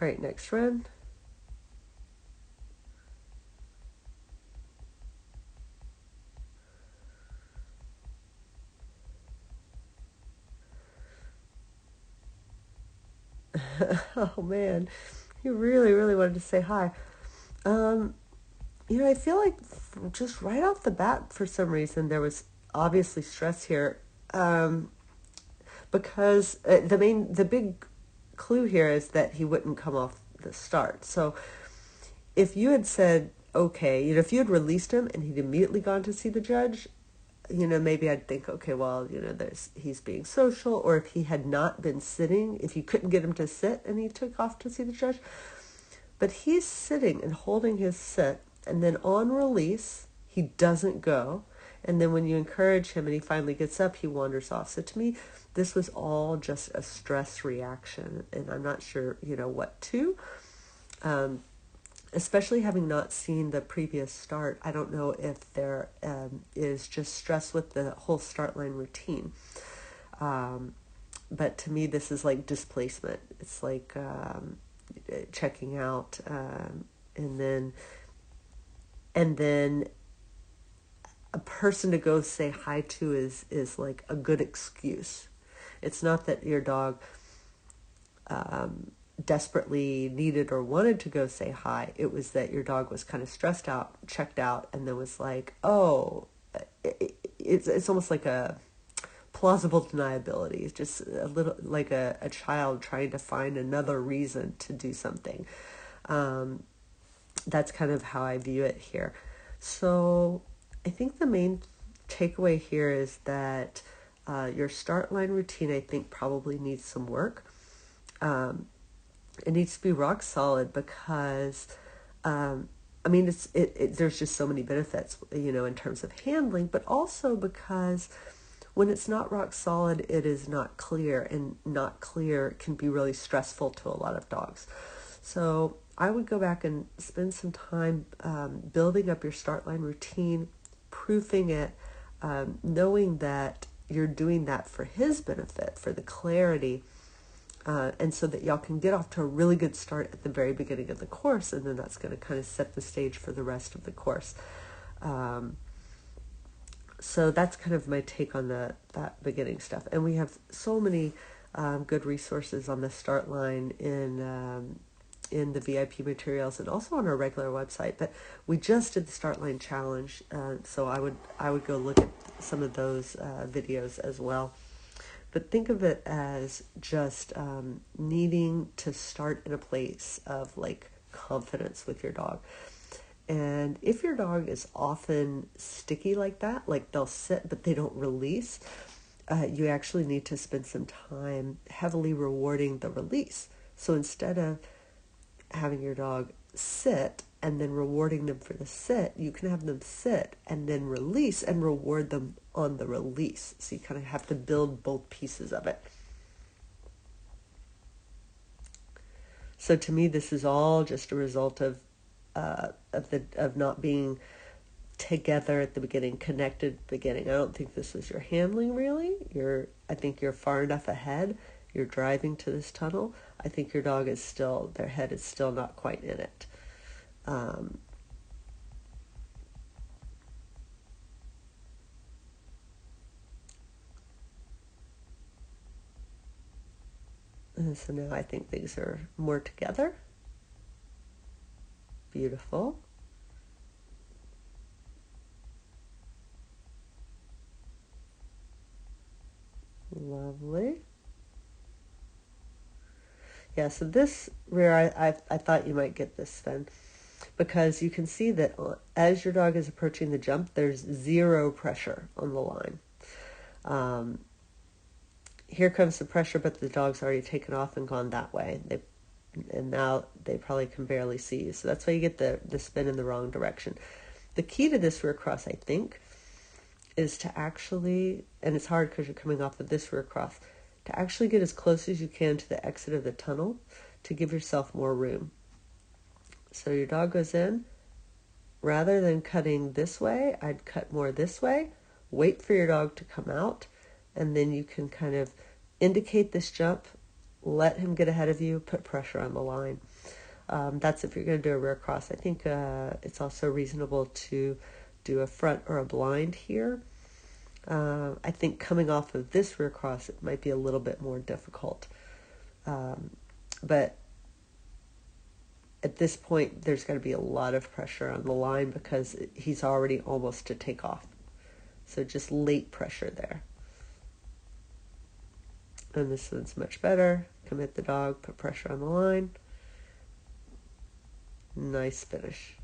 All right, next run. Oh man, he really, really wanted to say hi. I feel like just right off the bat, for some reason, there was obviously stress here, because the big clue here is that he wouldn't come off the start. So if you had said, okay, if you had released him and he'd immediately gone to see the judge, maybe I'd think, okay, well, he's being social. Or if he had not been sitting, if you couldn't get him to sit and he took off to see the judge. But he's sitting and holding his sit, and then on release, he doesn't go. And then when you encourage him and he finally gets up, he wanders off. So to me, this was all just a stress reaction, and I'm not sure, what to. Especially having not seen the previous start, I don't know if there is just stress with the whole start line routine. But to me, this is like displacement. It's like checking out, and then a person to go say hi to is like a good excuse. It's not that your dog desperately needed or wanted to go say hi. It was that your dog was kind of stressed out, checked out, and then was like, oh, it's almost like a plausible deniability. It's just a little like a child trying to find another reason to do something. That's kind of how I view it here. So I think the main takeaway here is that your start line routine, I think, probably needs some work. It needs to be rock solid because, there's just so many benefits, in terms of handling, but also because when it's not rock solid, it is not clear, and not clear can be really stressful to a lot of dogs. So I would go back and spend some time building up your start line routine, proofing it, knowing that you're doing that for his benefit, for the clarity, and so that y'all can get off to a really good start at the very beginning of the course, and then that's going to kind of set the stage for the rest of the course. So that's kind of my take on that beginning stuff. And we have so many good resources on the start line in the VIP materials and also on our regular website. But we just did the start line challenge, so I would go look at some of those videos as well. But think of it as just needing to start in a place of like confidence with your dog. And if your dog is often sticky like that, like they'll sit but they don't release, you actually need to spend some time heavily rewarding the release. So instead of having your dog sit and then rewarding them for the sit, you can have them sit and then release and reward them on the release. So you kind of have to build both pieces of it. So to me, this is all just a result of not being together at the beginning, connected at the beginning. I don't think this is your handling really. I think you're far enough ahead. You're driving to this tunnel. I think your dog is still, their head is still not quite in it. And so now I think things are more together. Beautiful. Lovely. Yeah, so this rear, I thought you might get this, Sven, because you can see that as your dog is approaching the jump, there's zero pressure on the line. Here comes the pressure, but the dog's already taken off and gone that way. And now they probably can barely see you. So that's why you get the spin in the wrong direction. The key to this rear cross, I think, is to actually, and it's hard because you're coming off of this rear cross, to actually get as close as you can to the exit of the tunnel to give yourself more room. So your dog goes in. Rather than cutting this way, I'd cut more this way. Wait for your dog to come out, and then you can kind of indicate this jump let him get ahead of you, put pressure on the line. That's if you're going to do a rear cross. I think it's also reasonable to do a front or a blind here. I think coming off of this rear cross, it might be a little bit more difficult. But at this point, there's going to be a lot of pressure on the line because he's already almost to take off. So just late pressure there. And this one's much better. Commit the dog, put pressure on the line. Nice finish.